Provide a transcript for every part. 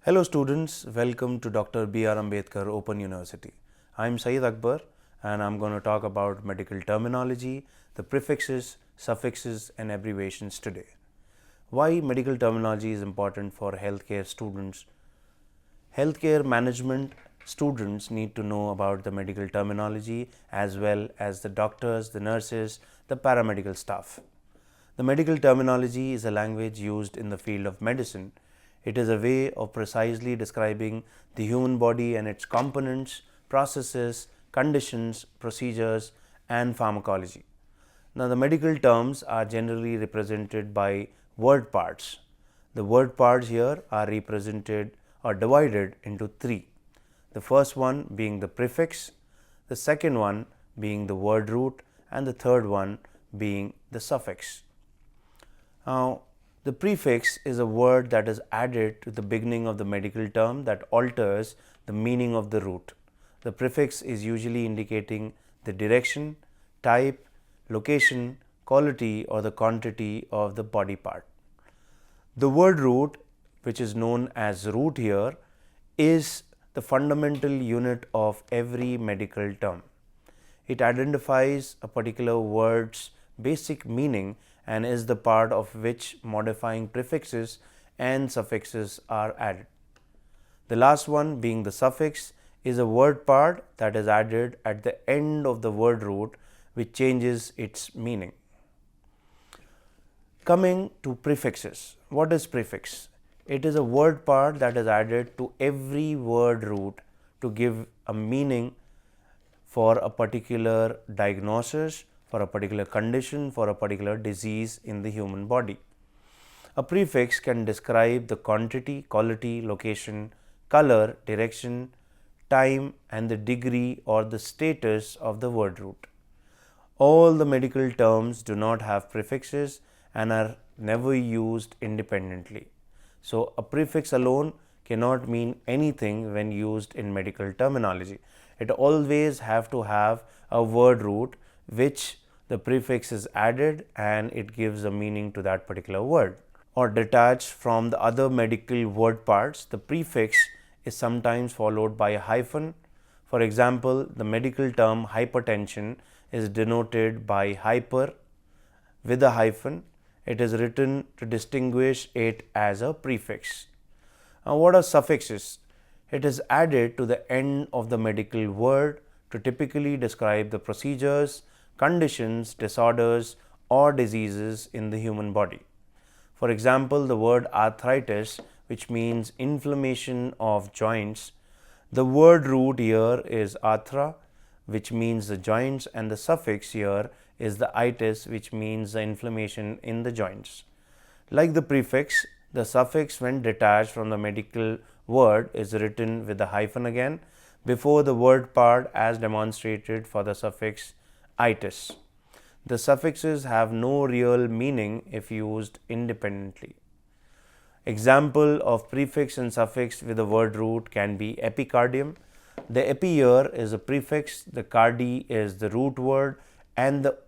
Hello students, welcome to Dr. B.R. Ambedkar Open University. I am Syed Akbar and I am going to talk about medical terminology, the prefixes, suffixes and abbreviations today. Why medical terminology is important for healthcare students? Healthcare management students need to know about the medical terminology as well as the doctors, the nurses, the paramedical staff. The medical terminology is a language used in the field of medicine. It is a way of precisely describing the human body and its components, processes, conditions, procedures, and pharmacology. Now, the medical terms are generally represented by word parts. The word parts here are represented or divided into three. The first one being the prefix, the second one being the word root, and the third one being the suffix. Now, the prefix is a word that is added to the beginning of the medical term that alters the meaning of the root. The prefix is usually indicating the direction, type, location, quality or the quantity of the body part. The word root, which is known as root here, is the fundamental unit of every medical term. It identifies a particular word's basic meaning and is the part of which modifying prefixes and suffixes are added. The last one being the suffix is a word part that is added at the end of the word root which changes its meaning. Coming to prefixes. What is prefix? It is a word part that is added to every word root to give a meaning for a particular diagnosis, for a particular condition, for a particular disease in the human body. A prefix can describe the quantity, quality, location, color, direction, time and the degree or the status of the word root. All the medical terms do not have prefixes and are never used independently. So, a prefix alone cannot mean anything when used in medical terminology. It always have to have a word root which the prefix is added and it gives a meaning to that particular word. Or detached from the other medical word parts, the prefix is sometimes followed by a hyphen. For example, the medical term hypertension is denoted by hyper with a hyphen. It is written to distinguish it as a prefix. Now, what are suffixes? It is added to the end of the medical word to typically describe the procedures, conditions, disorders or diseases in the human body. For example, the word arthritis, which means inflammation of joints, the word root here is arthra, which means the joints, and the suffix here is the itis, which means the inflammation in the joints. Like the prefix, the suffix when detached from the medical word is written with a hyphen again before the word part as demonstrated for the suffix itis. The suffixes have no real meaning if used independently. Example of prefix and suffix with the word root can be epicardium. The epi here is a prefix, the cardi is the root word and the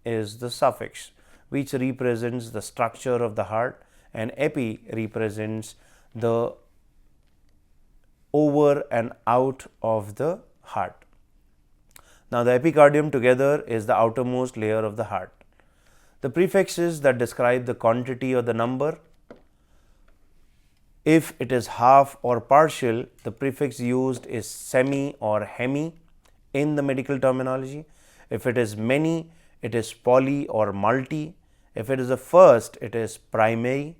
is the suffix which represents the structure of the heart and epi represents the over and out of the heart. Now, the epicardium together is the outermost layer of the heart. The prefixes that describe the quantity or the number. If it is half or partial, the prefix used is semi or hemi in the medical terminology. If it is many, it is poly or multi. If it is a first, it is primary.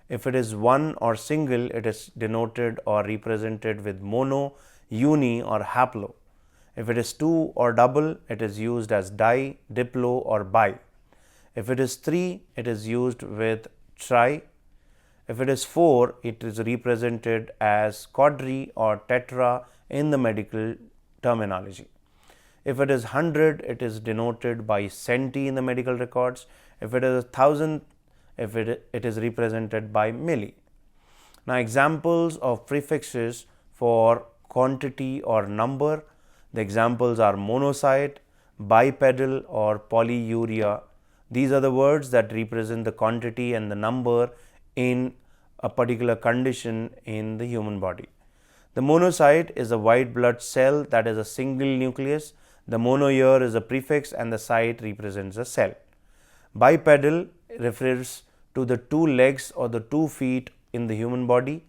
If it is one or single, it is denoted or represented with mono, uni or haplo. If it is two or double, it is used as di, diplo or bi. If it is three, it is used with tri. If it is four, it is represented as quadri or tetra in the medical terminology. If it is 100, it is denoted by centi in the medical records. If it is 1000, it is represented by milli. Now, examples of prefixes for quantity or number. The examples are monocyte, bipedal or polyuria. These are the words that represent the quantity and the number in a particular condition in the human body. The monocyte is a white blood cell that is a single nucleus. The mono here is a prefix and the site represents a cell. Bipedal refers to the two legs or the 2 feet in the human body.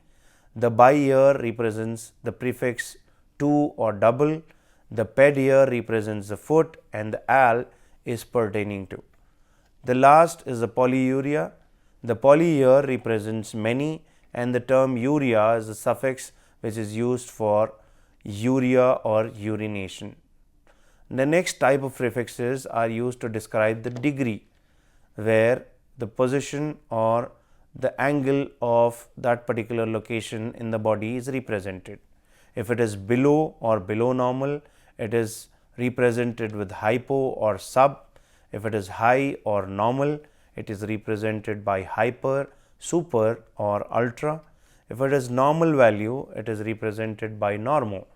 The bi here represents the prefix two or double. The ped here represents the foot and the al is pertaining to. The last is the polyuria. The poly here represents many and the term urea is a suffix which is used for urea or urination. The next type of prefixes are used to describe the degree, where the position or the angle of that particular location in the body is represented. If it is below or below normal, it is represented with hypo or sub. If it is high or normal, it is represented by hyper, super or ultra. If it is normal value, it is represented by normo.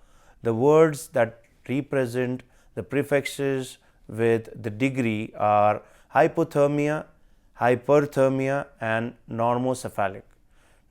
The words that represent the prefixes with the degree are hypothermia, hyperthermia and normocephalic.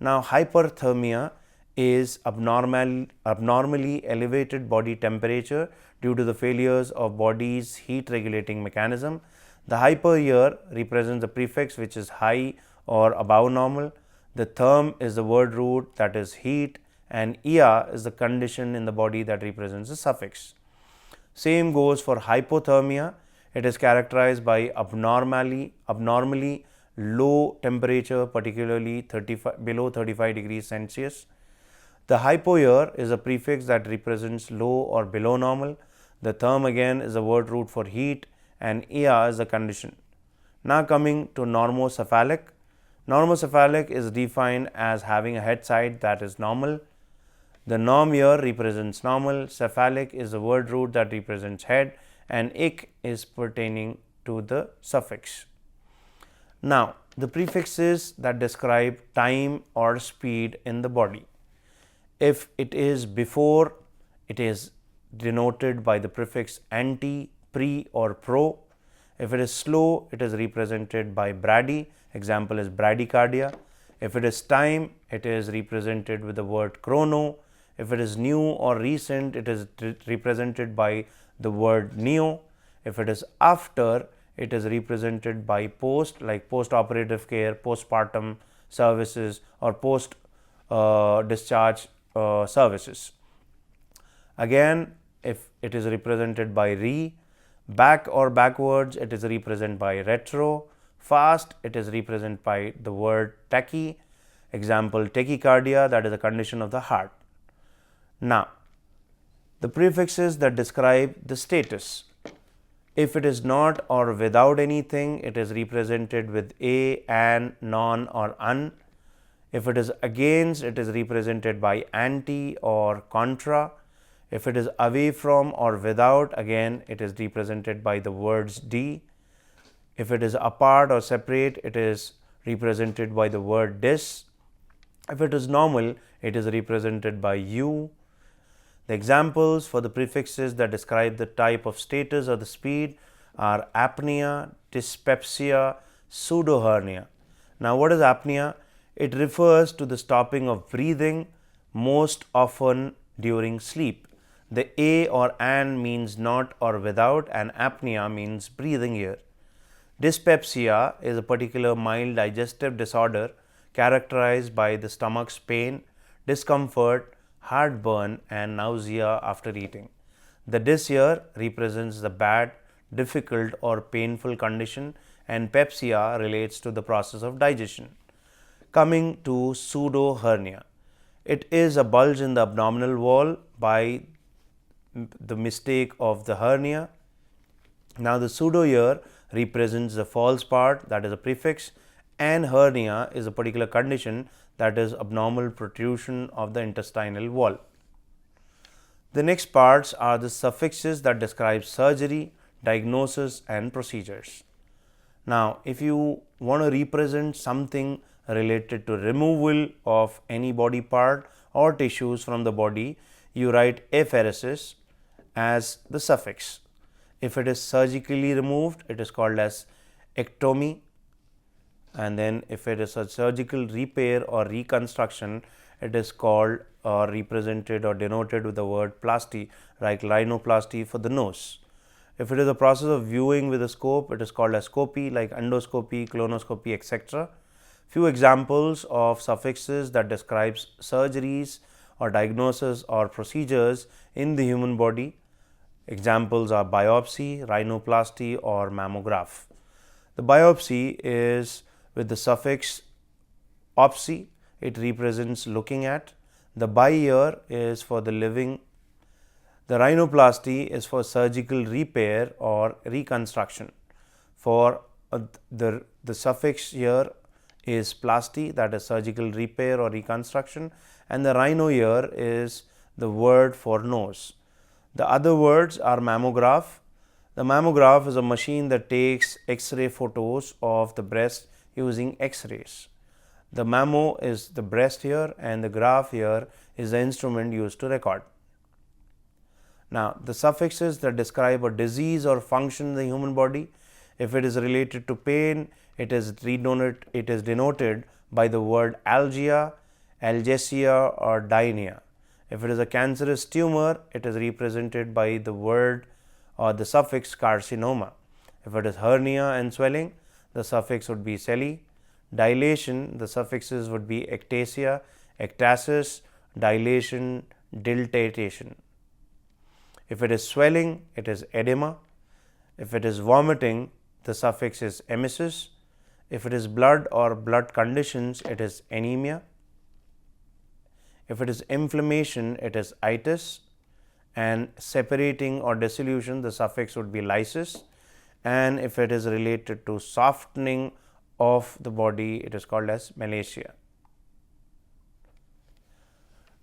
Now, hyperthermia is abnormally elevated body temperature due to the failures of body's heat regulating mechanism. The hyper here represents the prefix which is high or above normal. The therm is the word root that is heat and ia is the condition in the body that represents the suffix. Same goes for hypothermia. It is characterized by abnormally low temperature, particularly below 35 degrees Celsius. The hypo here is a prefix that represents low or below normal. The term again is a word root for heat and ia is a condition. Now coming to normocephalic. Normocephalic is defined as having a head side that is normal. The norm here represents normal. Cephalic is a word root that represents head and ic is pertaining to the suffix. Now, the prefixes that describe time or speed in the body. If it is before, it is denoted by the prefix anti, pre or pro. If it is slow, it is represented by brady. Example is bradycardia. If it is time, it is represented with the word chrono. If it is new or recent, it is represented by the word neo. If it is after, it is represented by post, like post-operative care, postpartum services or post discharge services. Again, if it is represented by re, back or backwards, it is represented by retro. Fast, it is represented by the word tachy. Example, tachycardia, that is a condition of the heart. Now, the prefixes that describe the status. If it is not or without anything, it is represented with a, an, non or un. If it is against, it is represented by anti or contra. If it is away from or without, again it is represented by the words d. If it is apart or separate, it is represented by the word dis. If it is normal, it is represented by u. The examples for the prefixes that describe the type of status or the speed are apnea, dyspepsia, pseudohernia. Now, what is apnea? It refers to the stopping of breathing, most often during sleep. The a or an means not or without, and apnea means breathing here. Dyspepsia is a particular mild digestive disorder characterized by the stomach's pain, discomfort, heartburn and nausea after eating. The dys here represents the bad, difficult or painful condition, and pepsia relates to the process of digestion. Coming to pseudo hernia. It is a bulge in the abdominal wall by the mistake of the hernia. Now, the pseudo here represents the false part, that is a prefix, and hernia is a particular condition, that is abnormal protrusion of the intestinal wall. The next parts are the suffixes that describe surgery, diagnosis and procedures. Now, if you want to represent something related to removal of any body part or tissues from the body, you write apheresis as the suffix. If it is surgically removed, it is called as ectomy. and then if it is a surgical repair or reconstruction, it is called or represented or denoted with the word plasty, like rhinoplasty for the nose. If it is a process of viewing with a scope, it is called a scopy, like endoscopy, colonoscopy, etc. Few examples of suffixes that describes surgeries or diagnosis or procedures in the human body. Examples are biopsy, rhinoplasty, or mammograph. The biopsy is with the suffix opsy, it represents looking at. The bi here is for the living. The rhinoplasty is for surgical repair or reconstruction. For the suffix here is plasty, that is surgical repair or reconstruction, and the rhino here is the word for nose. The other words are mammograph. The mammograph is a machine that takes X-ray photos of the breast using X-rays. The mammo is the breast here, and the graph here is the instrument used to record. Now, the suffixes that describe a disease or function in the human body, if it is related to pain, it is denoted by the word algia, algesia, or dynia. If it is a cancerous tumor, it is represented by the word or the suffix carcinoma. If it is hernia and swelling, the suffix would be celi. Dilation, the suffixes would be ectasia, ectasis, dilation, dilatation. If it is swelling, it is edema. If it is vomiting, the suffix is emesis. If it is blood or blood conditions, it is anemia. If it is inflammation, it is itis. And separating or dissolution, the suffix would be lysis. And if it is related to softening of the body, it is called as malacia.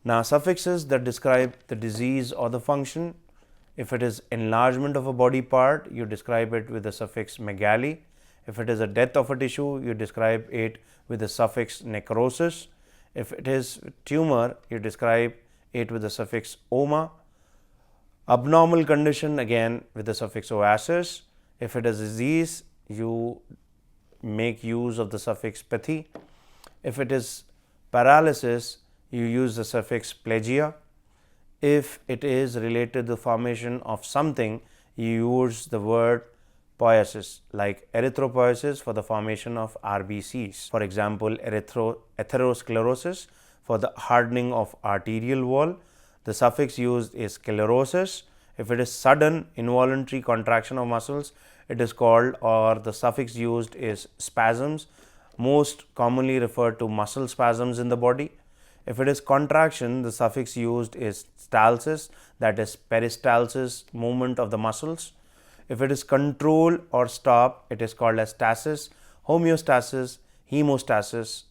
Now, suffixes that describe the disease or the function. If it is enlargement of a body part, you describe it with the suffix megali. If it is a death of a tissue, you describe it with the suffix necrosis. If it is tumor, you describe it with the suffix oma. Abnormal condition, again with the suffix oasis. If it is disease, you make use of the suffix pathi. If it is paralysis, you use the suffix plegia. If it is related to the formation of something, you use the word poiesis, like erythropoiesis for the formation of RBCs. For example, atherosclerosis for the hardening of arterial wall. The suffix used is sclerosis. If it is sudden involuntary contraction of muscles, it is called, or the suffix used is spasms, most commonly referred to muscle spasms in the body. If it is contraction, the suffix used is stalsis, that is peristalsis, movement of the muscles. If it is control or stop, it is called as stasis. Homeostasis, hemostasis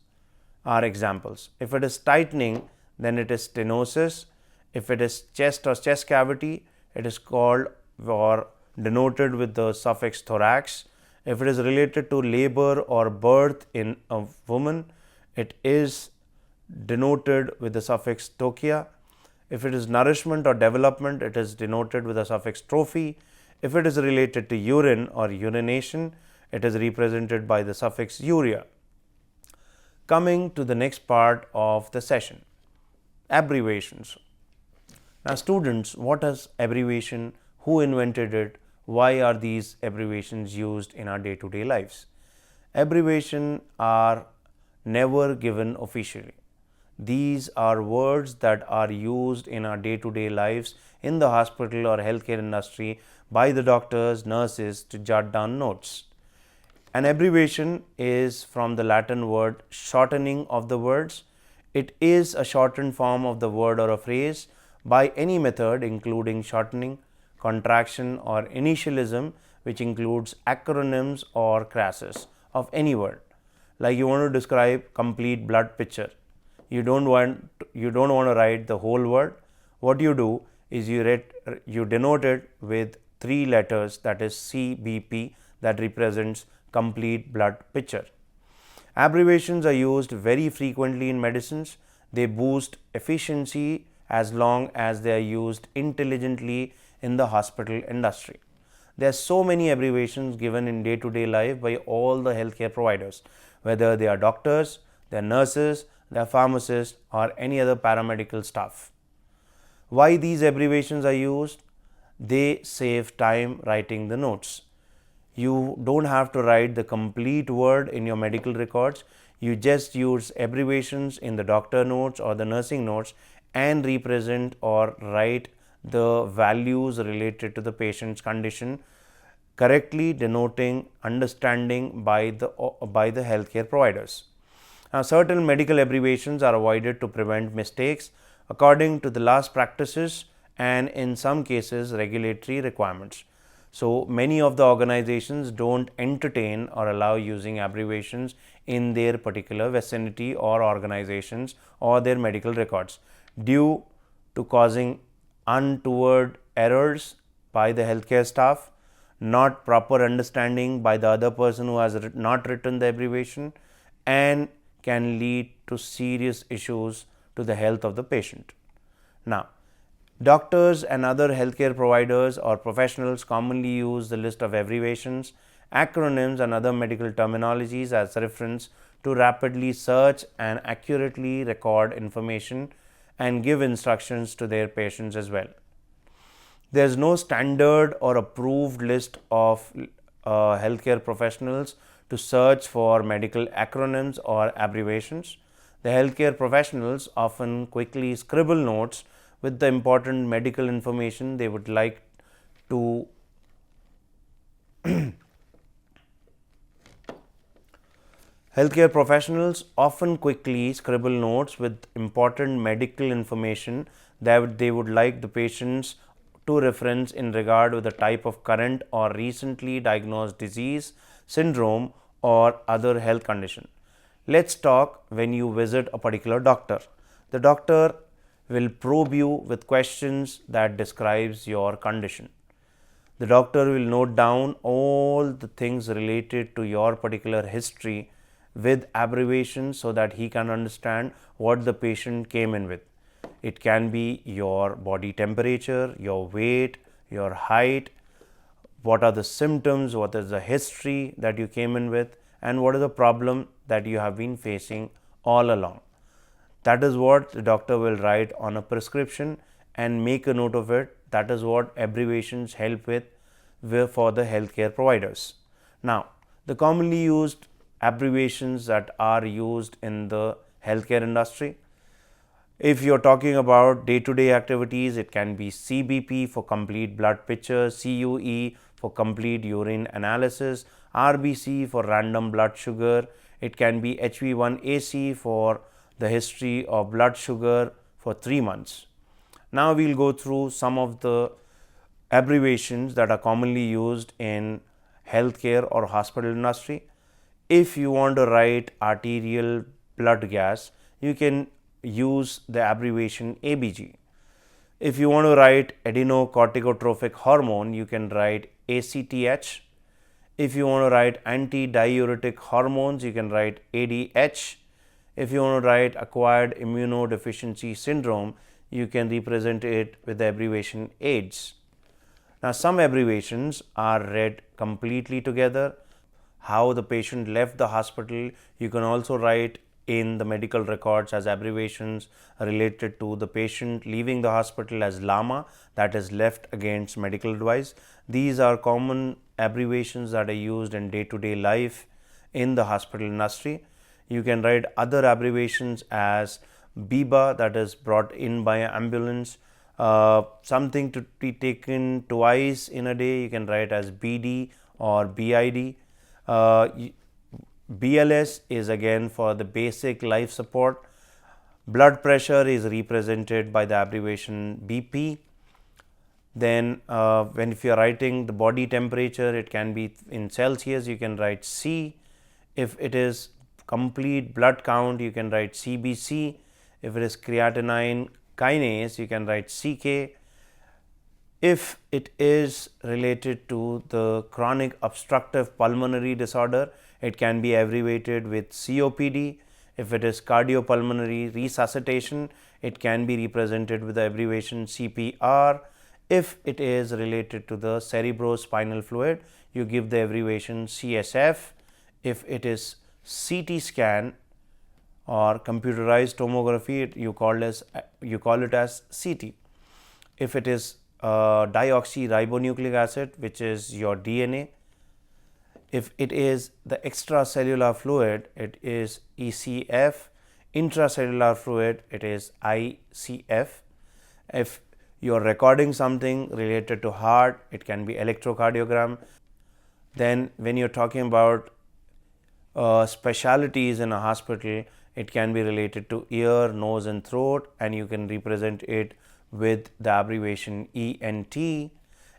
are examples. If it is tightening, then it is stenosis. If it is chest or chest cavity, it is called or denoted with the suffix thorax. If it is related to labor or birth in a woman, it is denoted with the suffix tokia. If it is nourishment or development, it is denoted with the suffix trophy. If it is related to urine or urination, it is represented by the suffix urea. Coming to the next part of the session, abbreviations. Now, students, what is abbreviation? Who invented it? Why are these abbreviations used in our day-to-day lives? Abbreviations are never given officially. These are words that are used in our day-to-day lives in the hospital or healthcare industry by the doctors, nurses to jot down notes. An abbreviation is from the Latin word shortening of the words. It is a shortened form of the word or a phrase by any method, including shortening, contraction, or initialism, which includes acronyms or crasses of any word. Like you want to describe complete blood picture. You don't want to write the whole word. What you do is you denote it with 3 letters, that is CBP, that represents complete blood picture. Abbreviations are used very frequently in medicines. They boost efficiency as long as they are used intelligently in the hospital industry. There are so many abbreviations given in day-to-day life by all the healthcare providers. whether they are doctors, they are nurses, they are pharmacists, or any other paramedical staff. Why these abbreviations are used? They save time writing the notes. You don't have to write the complete word in your medical records. You just use abbreviations in the doctor notes or the nursing notes and represent or write the values related to the patient's condition, correctly denoting understanding by the healthcare providers. Now, certain medical abbreviations are avoided to prevent mistakes according to the last practices and in some cases regulatory requirements. So, many of the organizations don't entertain or allow using abbreviations in their particular vicinity or organizations or their medical records due to causing untoward errors by the healthcare staff, not proper understanding by the other person who has not written the abbreviation, and can lead to serious issues to the health of the patient. Now, doctors and other healthcare providers or professionals commonly use the list of abbreviations, acronyms and other medical terminologies as reference to rapidly search and accurately record information and give instructions to their patients as well. There is no standard or approved list of healthcare professionals to search for medical acronyms or abbreviations. The healthcare professionals often quickly scribble notes with the important medical information they would like to Healthcare professionals often quickly scribble notes with important medical information that they would like the patients to reference in regard with the type of current or recently diagnosed disease, syndrome or other health condition. Let's talk when you visit a particular doctor. The doctor will probe you with questions that describes your condition. The doctor will note down all the things related to your particular history with abbreviations so that he can understand what the patient came in with. It can be your body temperature, your weight, your height, what are the symptoms, what is the history that you came in with, and what is the problem that you have been facing all along. That is what the doctor will write on a prescription and make a note of it. That is what abbreviations help with for the healthcare providers. Now, the commonly used abbreviations that are used in the healthcare industry. If you are talking about day-to-day activities, it can be CBP for complete blood picture, CUE for complete urine analysis, RBC for random blood sugar. It can be HV1AC for the history of blood sugar for 3 months. Now, we will go through some of the abbreviations that are commonly used in healthcare or hospital industry. If you want to write arterial blood gas, you can use the abbreviation ABG. If you want to write adenocorticotropic hormone, you can write ACTH. If you want to write antidiuretic hormones, you can write ADH. If you want to write acquired immunodeficiency syndrome, you can represent it with the abbreviation AIDS. Now, some abbreviations are read completely together. How the patient left the hospital, you can also write in the medical records as abbreviations related to the patient leaving the hospital as LAMA, that is left against medical advice. These are common abbreviations that are used in day-to-day life in the hospital industry. You can write other abbreviations as BIBA, that is brought in by ambulance. Something to be taken twice in a day, you can write as BD or BID. BLS is again for the basic life support. Blood pressure is represented by the abbreviation BP. Then if you are writing the body temperature, it can be in Celsius, you can write C. If it is complete blood count, you can write CBC. If it is creatinine kinase, you can write CK. If it is related to the chronic obstructive pulmonary disorder, it can be abbreviated with COPD. If it is cardiopulmonary resuscitation, it can be represented with the abbreviation CPR. If it is related to the cerebrospinal fluid, you give the abbreviation CSF. If it is CT scan or computerized tomography, you call it as CT. If it is deoxyribonucleic acid, which is your DNA, if it is the extracellular fluid, it is ECF. Intracellular fluid, it is ICF. If you are recording something related to heart, it can be electrocardiogram. Then when you are talking about specialties in a hospital, it can be related to ear, nose and throat, and you can represent it with the abbreviation ENT.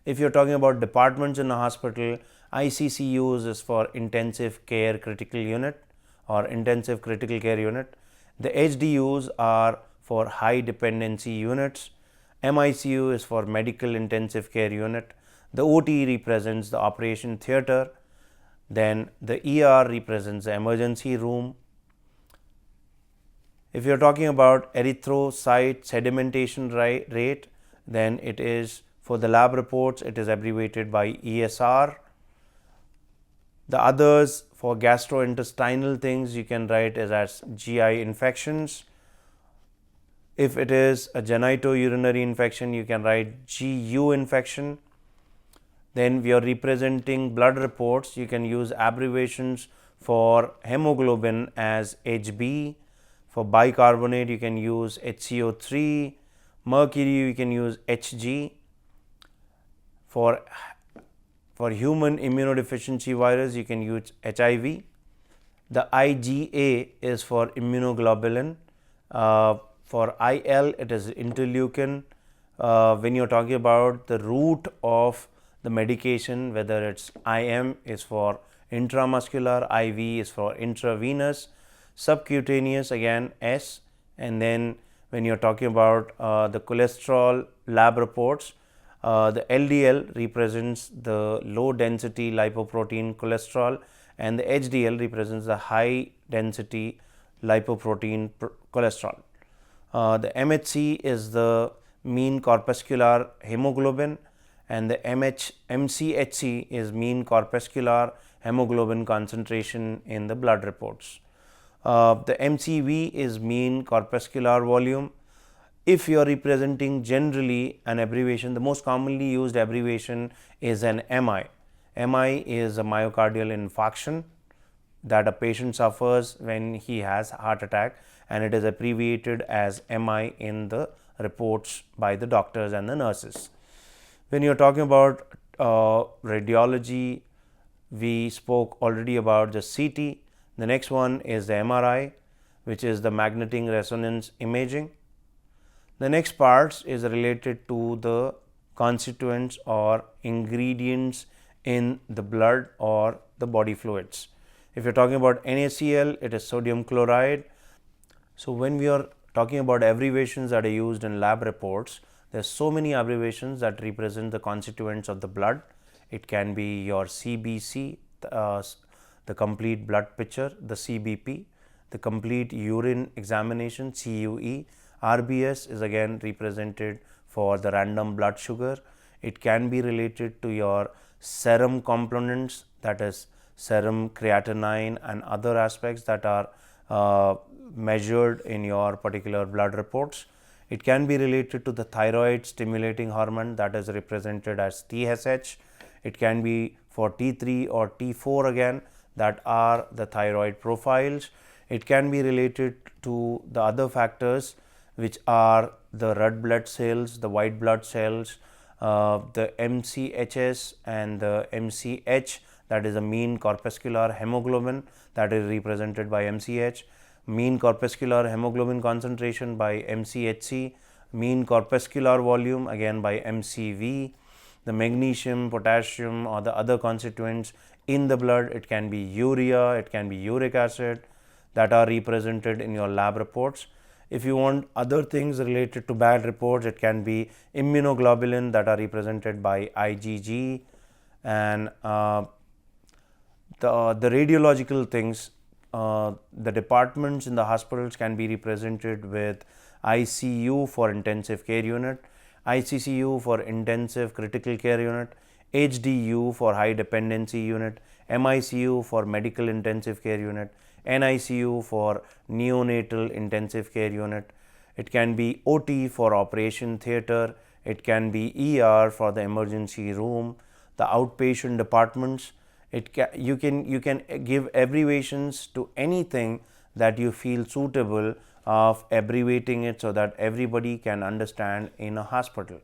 If you are talking about departments in a hospital, ICCUs is for intensive care critical unit or intensive critical care unit. The HDUs are for high dependency units. MICU is for medical intensive care unit. The OT represents the operation theatre. Then the ER represents the emergency room. If you are talking about erythrocyte sedimentation rate, then it is for the lab reports, it is abbreviated by ESR. The others for gastrointestinal things, you can write as GI infections. If it is a genitourinary infection, you can write GU infection. Then we are representing blood reports, you can use abbreviations for hemoglobin as HB. For bicarbonate, you can use HCO3. Mercury, you can use Hg. For human immunodeficiency virus, you can use HIV. The IgA is for immunoglobulin. For IL, it is interleukin. When you're talking about the route of the medication, whether it's IM is for intramuscular, IV is for intravenous, subcutaneous again S, and then when you're talking about the cholesterol lab reports, the LDL represents the low density lipoprotein cholesterol and the HDL represents the high density lipoprotein cholesterol. The MHC is the mean corpuscular hemoglobin and the MCHC is mean corpuscular hemoglobin concentration in the blood reports. The MCV is mean corpuscular volume. If you are representing generally an abbreviation, the most commonly used abbreviation is an MI. MI is a myocardial infarction that a patient suffers when he has heart attack, and it is abbreviated as MI in the reports by the doctors and the nurses. When you are talking about radiology, we spoke already about the CT. The next one is the MRI, which is the magnetic resonance imaging. The next part is related to the constituents or ingredients in the blood or the body fluids. If you're talking about NaCl, it is sodium chloride. So when we are talking about abbreviations that are used in lab reports, there's so many abbreviations that represent the constituents of the blood. It can be your CBC, the complete blood picture, the CBP, the complete urine examination, CUE. RBS is again represented for the random blood sugar. It can be related to your serum components, that is serum creatinine and other aspects that are measured in your particular blood reports. It can be related to the thyroid stimulating hormone, that is represented as TSH. It can be for T3 or T4 again, that are the thyroid profiles. It can be related to the other factors, which are the red blood cells, the white blood cells, the MCHS and the MCH, that is the mean corpuscular hemoglobin, that is represented by MCH, mean corpuscular hemoglobin concentration by MCHC, mean corpuscular volume again by MCV, the magnesium, potassium or the other constituents in the blood, it can be urea, it can be uric acid, that are represented in your lab reports. If you want other things related to bad reports, it can be immunoglobulin, that are represented by IgG, and the radiological things, the departments in the hospitals can be represented with ICU for intensive care unit, ICCU for intensive critical care unit, HDU for high dependency unit, MICU for medical intensive care unit, NICU for neonatal intensive care unit. It can be OT for operation theatre. It can be ER for the emergency room, the outpatient departments. You can give abbreviations to anything that you feel suitable of abbreviating it so that everybody can understand in a hospital.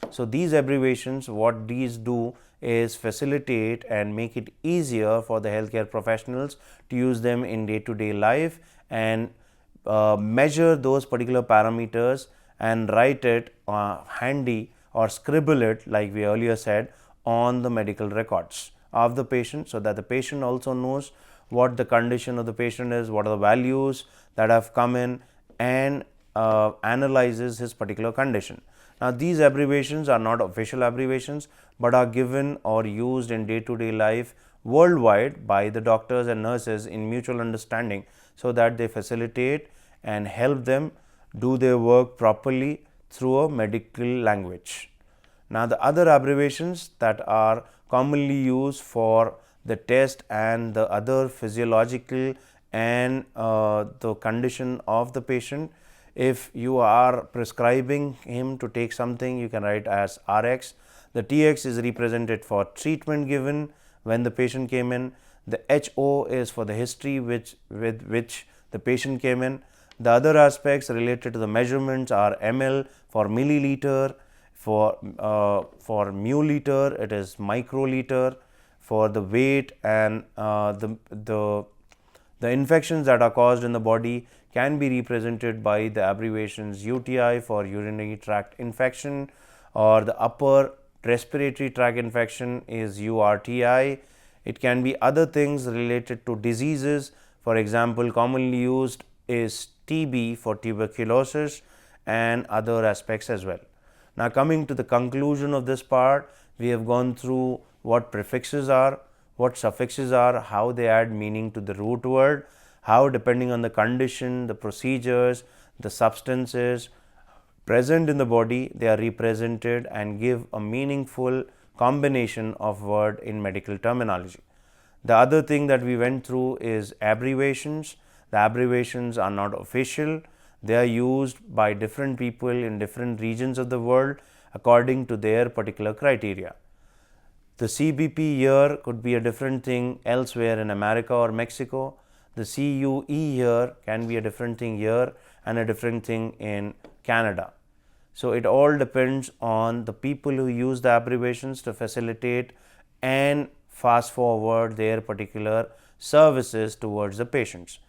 So these abbreviations, what these do is facilitate and make it easier for the healthcare professionals to use them in day-to-day life and measure those particular parameters and write it handy or scribble it, like we earlier said, on the medical records of the patient, so that the patient also knows what the condition of the patient is, what are the values that have come in, and analyzes his particular condition. Now, these abbreviations are not official abbreviations, but are given or used in day-to-day life worldwide by the doctors and nurses in mutual understanding, so that they facilitate and help them do their work properly through a medical language. Now, the other abbreviations that are commonly used for the test and the other physiological and the condition of the patient. If you are prescribing him to take something, you can write as RX. The TX is represented for treatment given when the patient came in. The HO is for the history with which the patient came in. The other aspects related to the measurements are ml for milliliter, for muliliter it is microliter, for the weight, and the infections that are caused in the body can be represented by the abbreviations UTI for urinary tract infection, or the upper respiratory tract infection is URTI. It can be other things related to diseases. For example, commonly used is TB for tuberculosis and other aspects as well. Now, coming to the conclusion of this part, we have gone through what prefixes are, what suffixes are, how they add meaning to the root word, how depending on the condition, the procedures, the substances present in the body, they are represented and give a meaningful combination of word in medical terminology. The other thing that we went through is abbreviations. The abbreviations are not official. They are used by different people in different regions of the world according to their particular criteria. The CBP year could be a different thing elsewhere in America or Mexico. The CUE year can be a different thing here and a different thing in Canada. So it all depends on the people who use the abbreviations to facilitate and fast forward their particular services towards the patients.